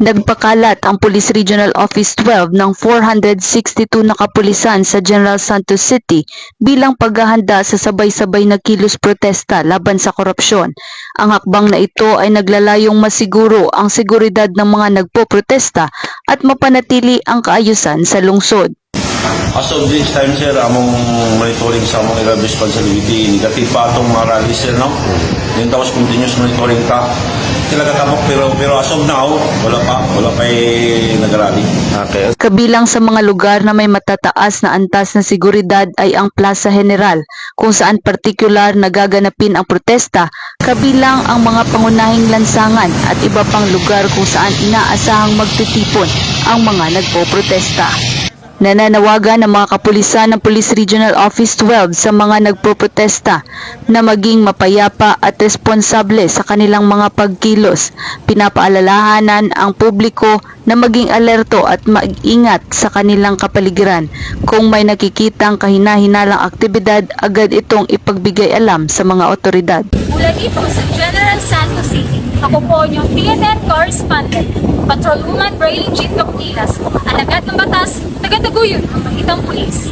Nagpakalat ang Police Regional Office 12 ng 462 na kapulisan sa General Santos City bilang paghahanda sa sabay-sabay na kilos protesta laban sa korupsyon. Ang hakbang na ito ay naglalayong masiguro ang seguridad ng mga nagpoprotesta at mapanatili ang kaayusan sa lungsod. As of this time, sir, among monitoring sa among area responsibility, negative pa itong mga rally, sir, no? Yung tapos continuous monitoring ka. Sila katabok, pero as of now, wala pa nag-rally. Okay. Kabilang sa mga lugar na may matataas na antas na seguridad ay ang Plaza General, kung saan partikular nagaganapin ang protesta, kabilang ang mga pangunahing lansangan at iba pang lugar kung saan inaasahang magtitipon ang mga nagpoprotesta. Nananawagan ng mga kapulisan ng Police Regional Office 12 sa mga nagpoprotesta na maging mapayapa at responsable sa kanilang mga pagkilos. Pinapaalalahanan ang publiko na maging alerto at mag-ingat sa kanilang kapaligiran. Kung may nakikitang kahina-hinalang aktibidad, agad itong ipagbigay alam sa mga otoridad. Mula dito sa General Santos City, ako po yung PNN Correspondent, Patrolwoman Braylin Jean Capilas, alagad ng batas, taga-taguyod ng Itang Pulis.